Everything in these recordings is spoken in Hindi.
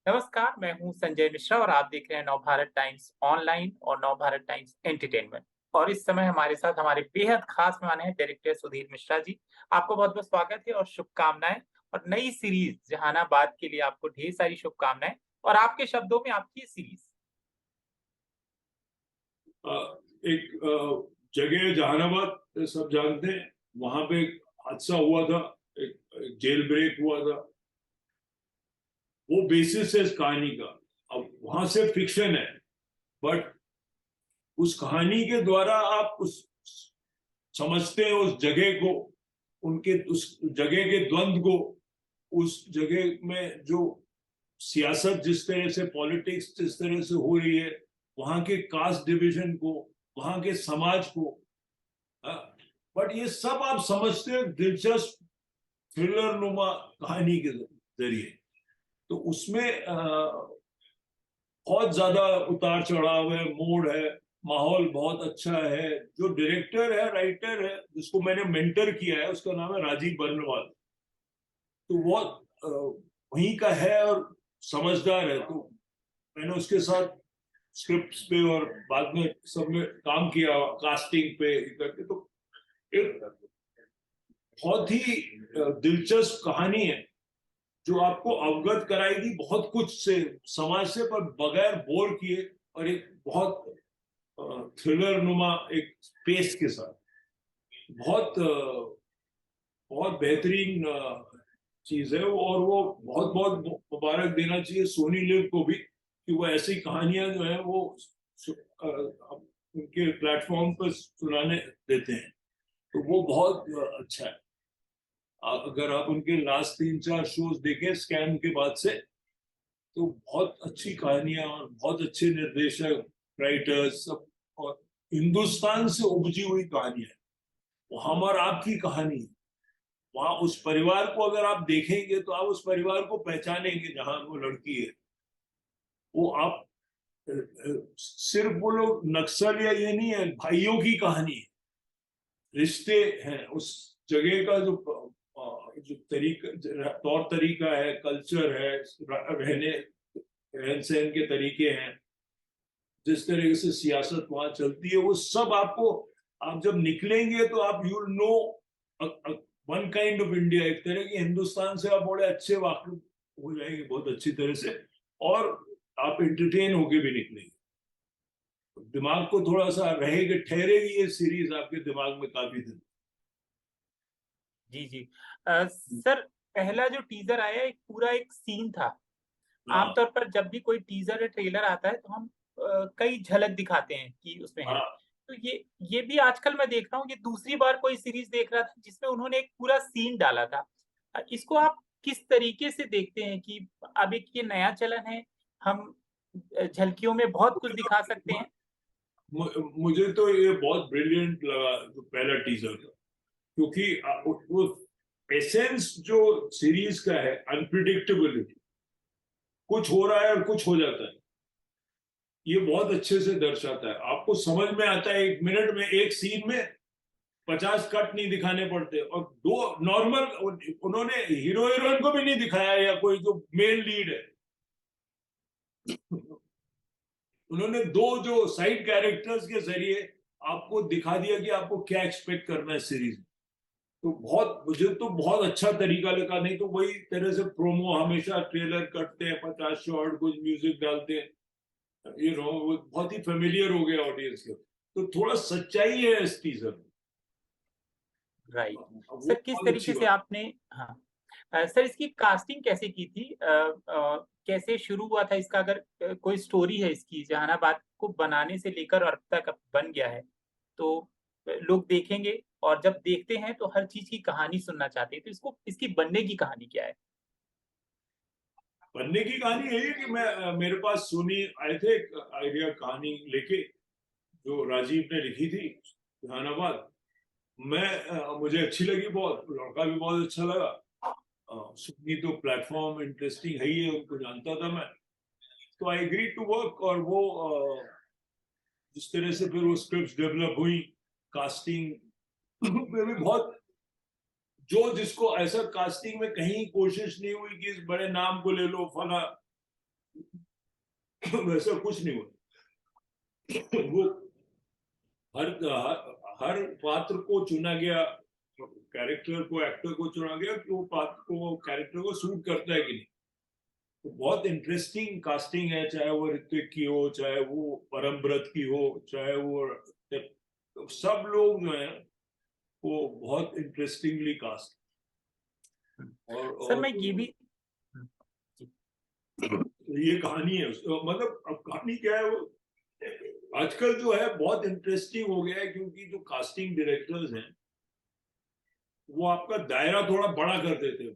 नमस्कार, मैं हूं संजय मिश्रा और आप देख रहे हैं नवभारत टाइम्स ऑनलाइन और नवभारत टाइम्स एंटरटेनमेंट। और इस समय हमारे साथ हमारे बेहद खास मेहमान हैं डायरेक्टर सुधीर मिश्रा जी। आपको बहुत बहुत स्वागत है और शुभकामनाएं। और नई सीरीज जहानाबाद के लिए आपको ढेर सारी शुभकामनाएं। और आपके शब्दों में आपकी सीरीज। एक जगह जहानाबाद सब जानते हैं, वहां पे एक हादसा हुआ था। एक जेल ब्रेक हुआ था। वो बेसिस है इस कहानी का। अब वहां से फिक्शन है, बट उस कहानी के द्वारा आप उस समझते हैं उस जगह को, उनके उस जगह के द्वंद्व को, उस जगह में जो सियासत जिस तरह से, पॉलिटिक्स जिस तरह से हो रही है, वहां के कास्ट डिवीजन को, वहां के समाज को। बट ये सब आप समझते हैं दिलचस्प थ्रिलर नुमा कहानी के जरिए। तो उसमें बहुत ज्यादा उतार चढ़ाव है, मोड़ है, माहौल बहुत अच्छा है। जो डायरेक्टर है, राइटर है, जिसको मैंने मेंटर किया है, उसका नाम है राजीव बर्नवाल। तो वो वहीं का है और समझदार है। तो मैंने उसके साथ स्क्रिप्ट्स पे और बाद में सब में काम किया, कास्टिंग पे करके। तो एक बहुत ही दिलचस्प कहानी है जो आपको अवगत कराएगी बहुत कुछ से, समाज से, पर बगैर बोर किए, और एक बहुत थ्रिलर नुमा एक पेस के साथ। बहुत बहुत बेहतरीन चीज है और वो बहुत बहुत मुबारक देना चाहिए सोनी लिव को भी कि वो ऐसी कहानियां जो है वो उनके प्लेटफॉर्म पर सुनाने देते हैं। तो वो बहुत अच्छा है। अगर आप उनके लास्ट 3-4 शोज देखें स्कैम के बाद से, तो बहुत अच्छी कहानियां और बहुत अच्छे निर्देशक, राइटर्स सब, और हिंदुस्तान से उपजी हुई कहानियां। वो हम और आपकी कहानी है। वहां उस परिवार को अगर आप देखेंगे तो आप उस परिवार को पहचानेंगे जहां वो लड़की है। वो आप सिर्फ वो लोग नक्सल या ये नहीं है, भाइयों की कहानी है, रिश्ते हैं। उस जगह का जो जो तरीका, तौर तरीका है, कल्चर है, रहने रहन सहन के तरीके हैं, जिस तरीके से सियासत वहां चलती है, वो सब आपको, आप जब निकलेंगे तो आप you know one kind of India, एक तरह की हिंदुस्तान से आप बड़े अच्छे वाकिफ हो जाएंगे, बहुत अच्छी तरह से। और आप एंटरटेन होके भी निकलेंगे। दिमाग को थोड़ा सा रहेगी, ठहरेगी ये सीरीज आपके दिमाग में काफी दिन। जी जी। सर, पहला जो टीजर आया एक पूरा एक सीन था। हाँ, आमतौर पर जब भी कोई टीजर या ट्रेलर आता है तो हम कई झलक दिखाते हैं कि उसमें है। हाँ। तो ये भी आजकल मैं देख रहा हूँ, ये दूसरी बार कोई सीरीज देख रहा था जिसमें उन्होंने एक पूरा सीन डाला था। इसको आप किस तरीके से देखते हैं कि अब एक ये नया चलन है, हम झलकियों में बहुत कुछ दिखा सकते हैं। मुझे तो ये बहुत ब्रिलियंट लगा जो पहला टीजर था, क्योंकि वो एसेंस जो सीरीज का है, अनप्रिडिक्टेबिलिटी, कुछ हो रहा है और कुछ हो जाता है, ये बहुत अच्छे से दर्शाता है। आपको समझ में आता है, 1 मिनट में एक सीन में 50 कट नहीं दिखाने पड़ते, और दो नॉर्मल, उन्होंने हीरो हीरोइन को भी नहीं दिखाया या कोई जो मेन लीड है, उन्होंने दो जो साइड कैरेक्टर्स के जरिए आपको दिखा दिया कि आपको क्या एक्सपेक्ट करना है सीरीज में। तो बहुत, मुझे तो बहुत अच्छा तरीका लगा। नहीं तो वही तरह से प्रोमो, हमेशा ट्रेलर कटते हैं, 50 शॉट, कुछ म्यूजिक डालते हैं, वो बहुत ही फेमिलियर हो गया ऑडियंस के। तो थोड़ा सच्चाई है इस टीजर में। राइट। वो सर, किस बहुत अच्छी तरीके से बात। आपने, हाँ, सर इसकी कास्टिंग कैसे की थी? कैसे शुरू हुआ था इसका? अगर कोई स्टोरी है इसकी जहानाबाद को बनाने से लेकर और अब तक अब बन गया है, तो लोग देखेंगे और जब देखते हैं तो हर चीज की कहानी सुनना चाहते हैं। तो इसको, इसकी बनने की कहानी क्या है? बनने की कहानी यही है कि मेरे पास सोनी आए थे एक आइडिया कहानी लेके, जो राजीव ने लिखी थी, जहानाबाद। मुझे अच्छी लगी बहुत, लड़का भी बहुत अच्छा लगा। सोनी तो प्लेटफॉर्म इंटरेस्टिंग है ही है, उनको जानता था मैं। तो आई एग्री टू वर्क। और वो जिस तरह से फिर वो स्क्रिप्ट डेवलप हुई, कास्टिंग में भी बहुत, जो जिसको ऐसा कास्टिंग में कहीं कोशिश नहीं हुई कि इस बड़े नाम को ले लो फला। वैसा कुछ नहीं हुआ। वो हर हर पात्र को चुना गया, कैरेक्टर को, एक्टर को चुना गया कि वो पात्र को, कैरेक्टर को सूट करता है कि नहीं। तो बहुत इंटरेस्टिंग कास्टिंग है, चाहे वो ऋतिक की हो, चाहे वो परमब्रत की हो, चाहे वो तो सब लोग जो है वो बहुत इंटरेस्टिंगली कास्ट। सर और मैं ये भी ये कहानी है मतलब अब कहानी क्या है, वो आजकल जो है बहुत इंटरेस्टिंग हो गया है, क्योंकि जो कास्टिंग डायरेक्टर्स हैं वो आपका दायरा थोड़ा बड़ा कर देते हैं।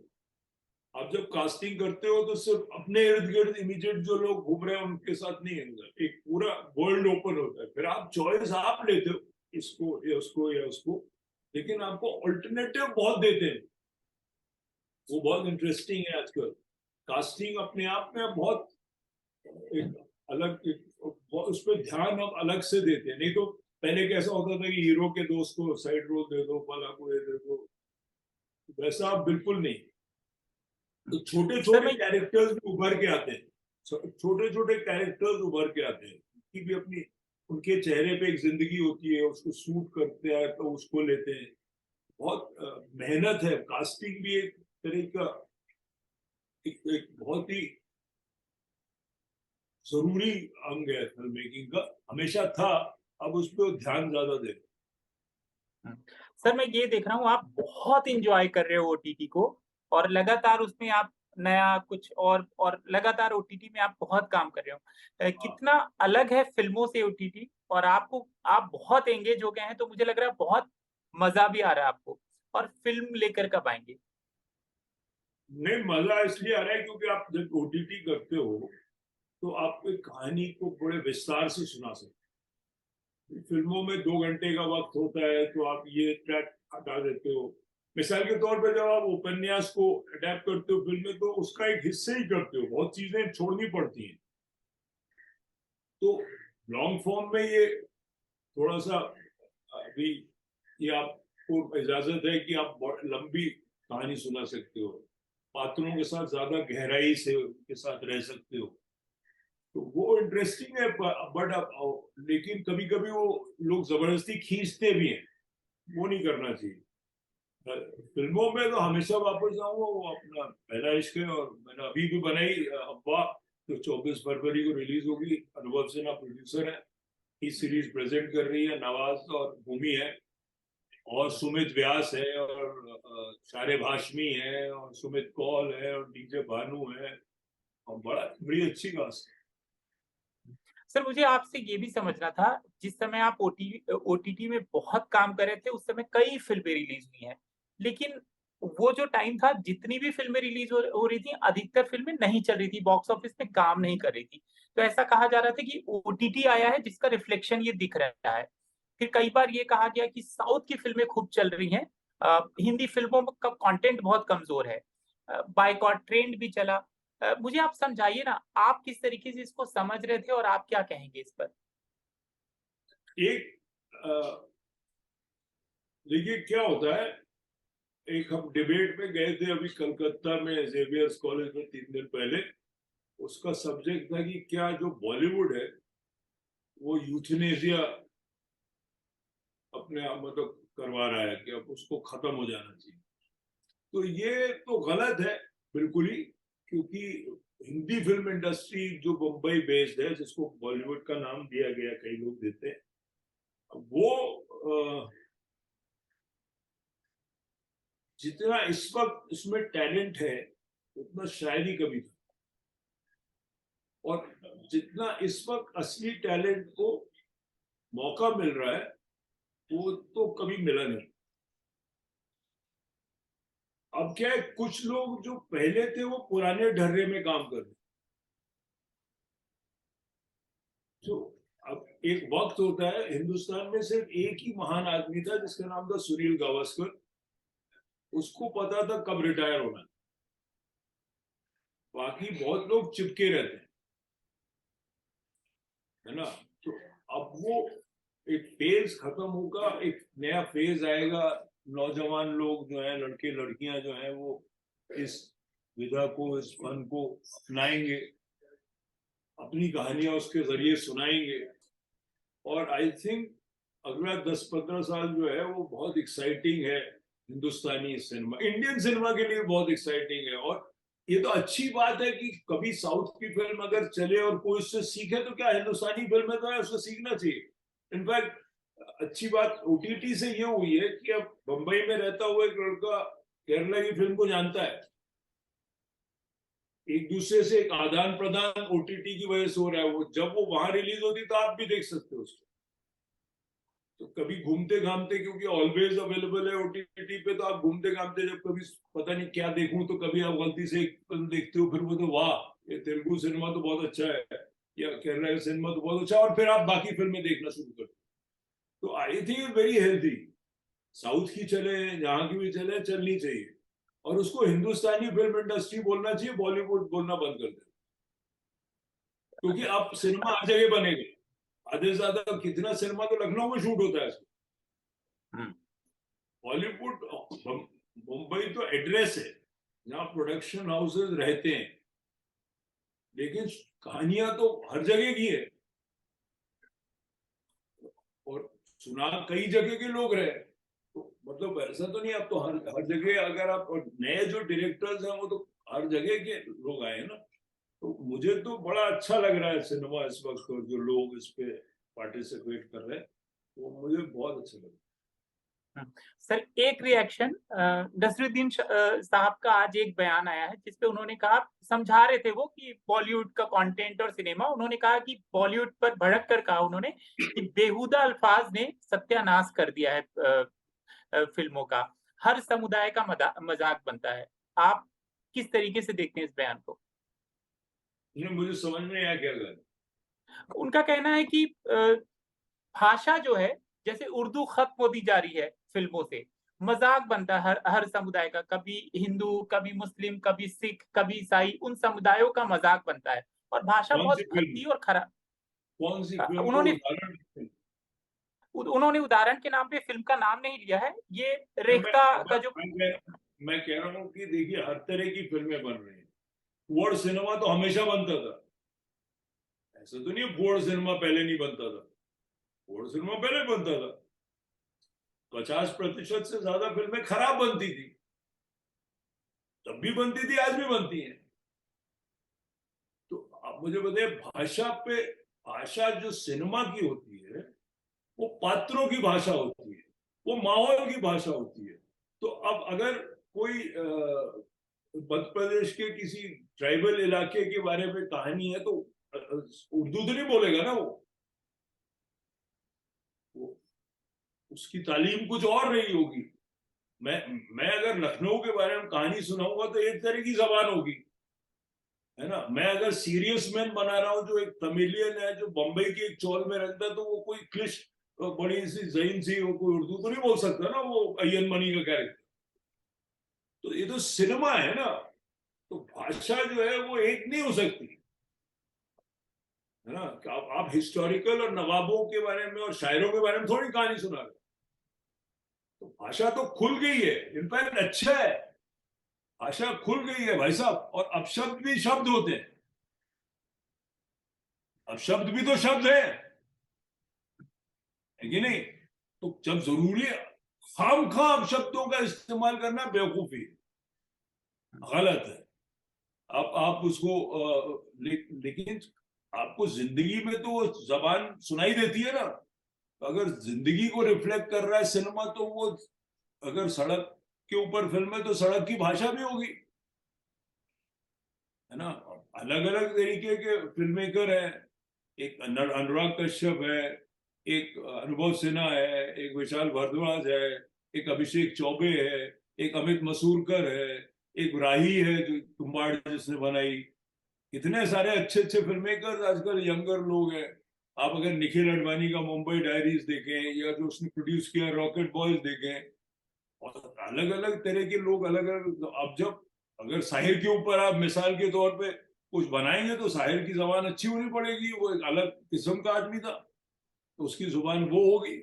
आप जब कास्टिंग करते हो तो सिर्फ अपने इर्द गिर्द इमीडिएट जो लोग घूम रहे हैं उनके साथ नहीं होगा, एक पूरा वर्ल्ड ओपन होता है। फिर आप चॉइस आप लेते हो, इसको या उसको या उसको, लेकिन आपको ऑल्टरनेटिव बहुत देते हैं। वो बहुत इंटरेस्टिंग है आजकल। कास्टिंग अपने आप में बहुत एक अलग उस पर ध्यान अब अलग से देते हैं। नहीं तो पहले कैसा होता था कि हीरो के दोस्त को साइड रोल दे दो, फला को ये दे दो, वैसा अब बिल्कुल नहीं। तो छोटे सर छोटे मैं कैरेक्टर्स भी उभर के आते हैं, छोटे छोटे कैरेक्टर्स उभर के आते हैं, उनकी भी अपनी, उनके चेहरे पे एक जिंदगी होती है, उसको सूट करते हैं तो उसको लेते हैं। बहुत मेहनत है। कास्टिंग भी एक तरह का एक बहुत ही जरूरी अंग है फिल्म मेकिंग का, हमेशा था। अब उस पर ध्यान ज्यादा दे। सर मैं ये देख रहा हूँ आप बहुत इंजॉय कर रहे हो ओटीटी को, और लगातार उसमें आप नया कुछ और लगातार ओटीटी में आप बहुत काम कर रहे हो। कितना अलग है फिल्मों से ओटीटी, और आपको आप बहुत एंगेज हो गए हैं, तो मुझे लग रहा है बहुत मजा भी आ रहा है आपको। और फिल्म लेकर कब आएंगे? नहीं, मजा इसलिए आ रहा है क्योंकि आप जब ओटीटी करते हो तो आप एक कहानी को बड़े विस्तार से सुना सकते। फिल्मों में 2 घंटे का वक्त होता है तो आप ये ट्रैक हटा देते हो। मिसाल के तौर पर जब आप उपन्यास को अडेप्ट करते हो फिल्म में, तो उसका एक हिस्से ही करते हो, बहुत चीजें छोड़नी पड़ती हैं। तो लॉन्ग फॉर्म में ये थोड़ा सा अभी ये आपको इजाजत है कि आप बहुत लंबी कहानी सुना सकते हो, पात्रों के साथ ज्यादा गहराई से उनके साथ रह सकते हो। तो वो इंटरेस्टिंग है। बट लेकिन कभी कभी वो लोग जबरदस्ती खींचते भी हैं, वो नहीं करना चाहिए। फिल्मों में तो हमेशा वापस जाऊंगा, वो अपना पहला इश्क है। और मैंने अभी भी बनाई अब्बा, जो 24 फरवरी को रिलीज होगी। अनुभव सिन्हा प्रोड्यूसर है, इस सीरीज प्रेजेंट कर रही है, नवाज और भूमि है, और सुमित व्यास है, और शारे भाशमी है, और सुमित कौल है, और डीजे भानु है, और बड़ी अच्छी कास्ट है। सर मुझे आपसे ये भी समझना था, जिस समय आप ओटीटी में बहुत काम कर रहे थे उस समय कई फिल्में रिलीज हुई हैं, लेकिन वो जो टाइम था जितनी भी फिल्में रिलीज हो रही थी अधिकतर फिल्में नहीं चल रही थी, बॉक्स ऑफिस में काम नहीं कर रही थी। तो ऐसा कहा जा रहा था कि ओटीटी आया है जिसका रिफ्लेक्शन ये दिख रहा है। फिर कई बार ये कहा गया कि साउथ की फिल्में खूब चल रही हैं, हिंदी फिल्मों का कंटेंट बहुत कमजोर है, बायकॉट ट्रेंड भी चला। मुझे आप समझाइए ना, आप किस तरीके से इसको समझ रहे थे और आप क्या कहेंगे इस पर? एक देखिए क्या होता है, एक हम डिबेट में गए थे अभी कलकत्ता में जेवियर्स कॉलेज में 3 दिन पहले। उसका सब्जेक्ट था कि क्या जो बॉलीवुड है वो यूथनेजिया अपने आप मतलब करवा रहा है, कि अब उसको खत्म हो जाना चाहिए। तो ये तो गलत है बिल्कुल ही, क्योंकि हिंदी फिल्म इंडस्ट्री जो मुंबई बेस्ड है, जिसको बॉलीवुड का नाम दिया गया, कई लोग देते हैं, वो जितना इस वक्त इसमें टैलेंट है उतना शायद ही कभी था। और जितना इस वक्त असली टैलेंट को मौका मिल रहा है वो तो कभी मिला नहीं। अब क्या है, कुछ लोग जो पहले थे वो पुराने ढर्रे में काम कर रहे। तो अब एक वक्त होता है, हिंदुस्तान में सिर्फ एक ही महान आदमी था जिसका नाम था सुनील गावस्कर। उसको पता था कब रिटायर होना है, बाकी बहुत लोग चिपके रहते हैं, है ना। तो अब वो एक फेज खत्म होगा, एक नया फेज आएगा। नौजवान लोग जो है, लड़के लड़कियां जो है, वो इस विधा को, इस फन को अपनाएंगे। अपनी कहानियां उसके जरिए सुनाएंगे। और आई थिंक अगला 10-15 साल जो है वो बहुत एक्साइटिंग है हिंदुस्तानी सिनेमा, इंडियन सिनेमा के लिए बहुत एक्साइटिंग है। और ये तो अच्छी बात है कि कभी साउथ की फिल्म अगर चले और कोई उससे सीखे तो क्या, हिंदुस्तानी फिल्म है तो है, उसको सीखना चाहिए। इनफैक्ट अच्छी बात ओटीटी से ये हुई है कि अब बंबई में रहता हुआ एक लड़का केरला की फिल्म को जानता है, एक दूसरे से एक आदान प्रदान ओटीटी की वजह से हो रहा है। वो जब वो वहां रिलीज होती तो आप भी देख सकते हो उसको। तो कभी घूमते घामते, क्योंकि ऑलवेज अवेलेबल है ओटीटी पे, तो आप घूमते घामते जब कभी पता नहीं क्या देखूं तो कभी आप गलती से एक फिल्म देखते हो, फिर वो तो वाह ये तेलुगु सिनेमा तो बहुत अच्छा है या केरला का सिनेमा तो बहुत अच्छा है, और फिर आप बाकी फिल्में देखना शुरू करते। तो I think very healthy, south की चले जहां की भी चले, चलनी चाहिए। और उसको हिंदुस्तानी फिल्म इंडस्ट्री बोलना चाहिए, बॉलीवुड बोलना बंद कर दे, क्योंकि अब सिनेमा हर जगह बनेगा। आधे से ज्यादा कितना सिनेमा तो लखनऊ में शूट होता है। बॉलीवुड मुंबई तो एड्रेस है जहां प्रोडक्शन हाउसेस रहते हैं, लेकिन कहानियां तो हर जगह की है और सुना कई जगह के लोग रहे। तो मतलब ऐसा तो नहीं, अब तो हर हर जगह अगर आप, और नए जो डायरेक्टर्स हैं वो तो हर जगह के लोग आए हैं ना। तो मुझे तो बड़ा अच्छा लग रहा है सिनेमा इस वक्त, और जो लोग इस पे पार्टिसिपेट कर रहे हैं वो मुझे बहुत अच्छा लग रहा है। सर एक रिएक्शन, नसरुद्दीन साहब का आज एक बयान आया है जिसपे उन्होंने कहा, समझा रहे थे वो कि बॉलीवुड का कंटेंट और सिनेमा, उन्होंने कहा कि बॉलीवुड पर भड़क कर कहा उन्होंने कि बेहुदा अल्फाज ने सत्यानाश कर दिया है फिल्मों का, हर समुदाय का मजाक बनता है। आप किस तरीके से देखते हैं इस बयान को? मुझे समझ में आया क्या कर। उनका कहना है कि भाषा जो है, जैसे उर्दू खत्म होती जा रही है फिल्मों से, मजाक बनता है हर समुदाय का, कभी हिंदू, कभी मुस्लिम, कभी सिख, कभी ईसाई, उन समुदायों का मजाक बनता है और भाषा कौन सी बहुत फिल्म, भद्दी और खराब। कौन सी फिल्म को उन्होंने उदाहरण। उन्होंने उदाहरण के नाम पे फिल्म का नाम नहीं लिया है। ये मैं रेखता का जो मैं कह रहा हूँ कि देखिए हर तरह की फिल्में बन रही हैं। वर्ल्ड सिनेमा तो हमेशा बनता था, ऐसा तो नहीं है वर्ल्ड सिनेमा पहले नहीं बनता था। वर्ल्ड सिनेमा पहले बनता था, 50% से ज्यादा फिल्में खराब बनती थी, तब भी बनती थी, आज भी बनती हैं। तो आप मुझे बताइए, भाषा जो सिनेमा की होती है वो पात्रों की भाषा होती है, वो माहौल की भाषा होती है। तो अब अगर कोई मध्य प्रदेश के किसी ट्राइबल इलाके के बारे में कहानी है तो उर्दू तो नहीं बोलेगा ना वो उसकी तालीम कुछ और रही होगी। मैं अगर लखनऊ के बारे में कहानी सुनाऊंगा तो एक तरह की जबान होगी, है ना। मैं अगर सीरियस मैन बना रहा हूं जो एक तमिलियन है जो बंबई के एक चौल में रहता है, तो वो कोई क्लिष्ट बड़ी सी जहीन सी, वो कोई उर्दू तो नहीं बोल सकता ना, वो अय्यन मनी का कैरेक्टर। तो ये तो सिनेमा है ना, तो भाषा जो है वो एक नहीं हो सकती, है ना। आप हिस्टोरिकल और नवाबों के बारे में और शायरों के बारे में थोड़ी कहानी सुना रहे। तो भाषा तो खुल गई है, इनफैक्ट अच्छा है, भाषा खुल गई है भाई साहब। और अब शब्द भी शब्द होते हैं, अब शब्द भी तो शब्द है कि नहीं। तो जब जरूरी है खामखा अब शब्दों का इस्तेमाल करना बेवकूफी, गलत है। आप उसको लेकिन आपको जिंदगी में तो वो जबान सुनाई देती है ना। तो अगर जिंदगी को रिफ्लेक्ट कर रहा है सिनेमा, तो वो अगर सड़क के ऊपर फिल्म है तो सड़क की भाषा भी होगी, है ना। अलग अलग तरीके के फिल्म मेकर है, एक अनुराग कश्यप है, एक अनुभव सिन्हा है, एक विशाल भारद्वाज है, एक अभिषेक चौबे है, एक अमित मसूरकर है, एक राही है जो तुम्बाड़ जिसने बनाई। इतने सारे अच्छे अच्छे फिल्म मेकर आजकल यंगर लोग हैं। आप अगर निखिल अडवाणी का मुंबई डायरीज देखें या जो उसने प्रोड्यूस किया रॉकेट बॉयज देखें, और अलग अलग तरह के लोग अलग अलग। अब जब अगर साहिर के ऊपर आप मिसाल के तौर पे कुछ बनाएंगे तो साहिर की जबान अच्छी होनी पड़ेगी, वो एक अलग किस्म का आदमी था तो उसकी जुबान वो होगी।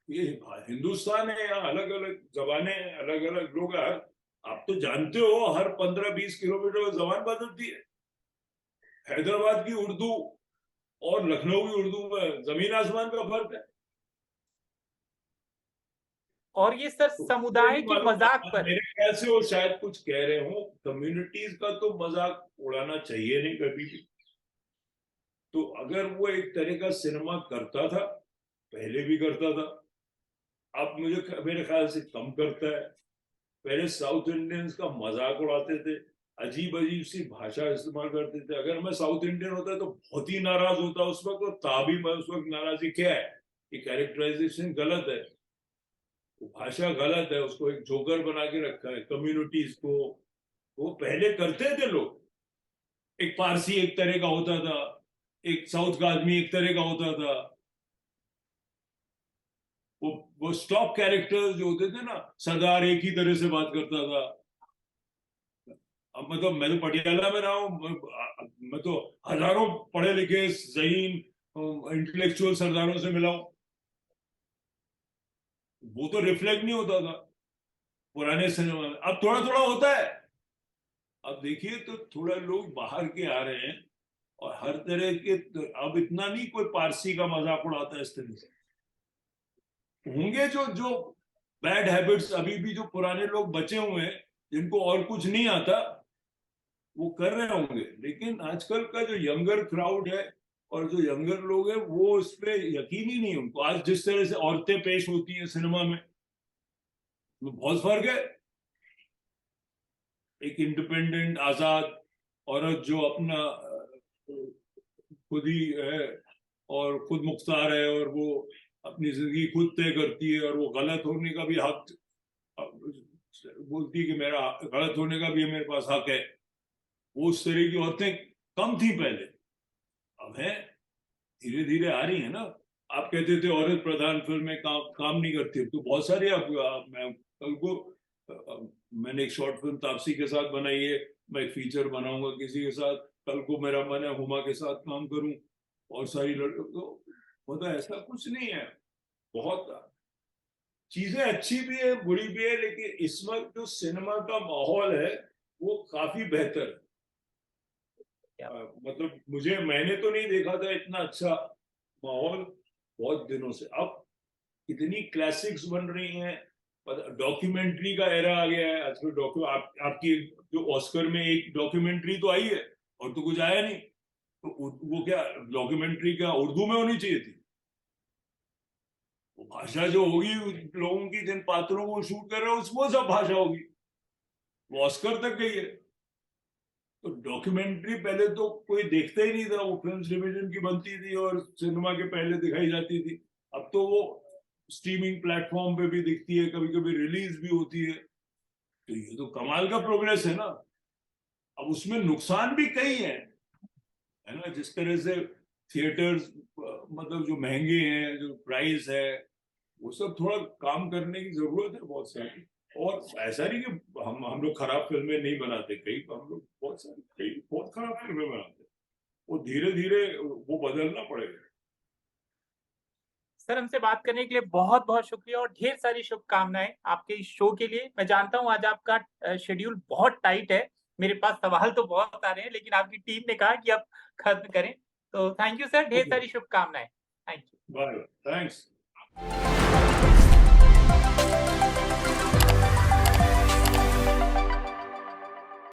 ये हिंदुस्तान है, यहाँ अलग अलग जबानें, अलग अलग लोग हैं। आप तो जानते हो हर 15-20 किलोमीटर में जबान बदलती है हैदराबाद की उर्दू और लखनऊ की उर्दू में जमीन आसमान का फर्क है। और ये सर समुदाय के मजाक पर, मेरे ख्याल से वो शायद कुछ कह रहे हो, कम्युनिटीज का तो मजाक उड़ाना चाहिए नहीं कभी भी। तो अगर वो एक तरह का सिनेमा करता था, पहले भी करता था, अब मेरे ख्याल से कम करता है। पहले साउथ इंडियंस का मजाक उड़ाते थे, अजीब अजीब सी भाषा इस्तेमाल करते थे। अगर मैं साउथ इंडियन होता तो बहुत ही नाराज होता उस वक्त, और ताबी मैं उस वक्त नाराजी क्या है, ये कैरेक्टराइजेशन गलत है, वो भाषा गलत है, उसको एक जोकर बना के रखा है कम्युनिटीज को। वो पहले करते थे लोग, एक पारसी एक तरह का होता था, एक साउथ का आदमी एक तरह का होता था। वो स्टॉक कैरेक्टर्स जो होते थे ना, सरदार एक ही तरह से बात करता था। अब मतलब मैं तो पटियाला में रहा हूँ, मैं तो हजारों पढ़े लिखे ज़हीन इंटेलेक्चुअल सरदारों से मिला हूं, वो तो रिफ्लेक्ट नहीं होता था पुराने सिनेमा में। अब थोड़ा थोड़ा होता है। अब देखिए तो थोड़ा लोग बाहर के आ रहे हैं और हर तरह के, अब इतना नहीं कोई पारसी का मजाक उड़ाता है इस तरह से। होंगे जो जो बैड हैबिट्स अभी भी जो पुराने लोग बचे हुए हैं, जिनको और कुछ नहीं आता, वो कर रहे होंगे। लेकिन आजकल का जो यंगर क्राउड है और जो यंगर लोग हैं, वो इस पे यकीन ही नहीं उनको। आज जिस तरह से औरतें पेश होती हैं सिनेमा में, तो बहुत फर्क है। एक इंडिपेंडेंट आजाद औरत जो अपना खुद ही है और खुद मुख्तार है, और वो अपनी जिंदगी खुद तय करती है, और वो गलत होने का भी हक बोलती है कि मेरा गलत होने का भी मेरे पास हक है। वो उस तरह की औरतें कम थी पहले, अब है, धीरे धीरे आ रही है ना। आप कहते थे औरत प्रधान फिल्में काम नहीं करती, तो बहुत सारी। मैं कल को मैंने एक शॉर्ट फिल्म तापसी के साथ बनाई है, मैं एक फीचर बनाऊंगा किसी के साथ, कल को मेरा मन है हुमा के साथ काम करूं, और सारी लड़कियों। तो मतलब ऐसा कुछ नहीं है, बहुत चीजें अच्छी भी है बुरी भी है, लेकिन इस वक्त जो सिनेमा का माहौल है वो काफी बेहतर है। मतलब मैंने तो नहीं देखा था इतना अच्छा माहौल बहुत दिनों से। अब इतनी क्लासिक्स बन रही हैं, डॉक्यूमेंट्री का एरा आ गया है आजकल। आपकी जो ऑस्कर में एक डॉक्यूमेंट्री तो आई है, और तो कुछ आया नहीं। तो वो क्या डॉक्यूमेंट्री क्या उर्दू में होनी चाहिए थी? वो भाषा जो होगी लोगों की, जिन पात्रों को शूट कर रहे हो, वो सब भाषा होगी। वो ऑस्कर तक गई है। तो डॉक्यूमेंट्री पहले तो कोई देखता ही नहीं था, वो फिल्म डिवीजन की बनती थी और सिनेमा के पहले दिखाई जाती थी। अब तो वो स्ट्रीमिंग प्लेटफॉर्म पे भी दिखती है, कभी कभी रिलीज भी होती है। तो ये तो कमाल का प्रोग्रेस है ना। अब उसमें नुकसान भी कई है ना। जिस तरह से थिएटर्स मतलब जो महंगे हैं, जो प्राइस है, वो सब थोड़ा काम करने की जरूरत है बहुत सारी। और ऐसा नहीं कि हम लोग खराब फिल्में नहीं बनाते, कई हम लोग बहुत खराब फिल्में बनाते। वो धीरे धीरे वो बदलना पड़ेगा। सर हमसे बात करने के लिए बहुत बहुत शुक्रिया और ढेर सारी शुभकामनाएं आपके इस शो के लिए। मैं जानता हूं आज आपका शेड्यूल बहुत टाइट है, मेरे पास सवाल तो बहुत आ रहे हैं, लेकिन आपकी टीम ने कहा कि अब खत्म करें। तो थैंक यू सर, ढेर सारी शुभकामनाएं। Thank you. Bye, thanks.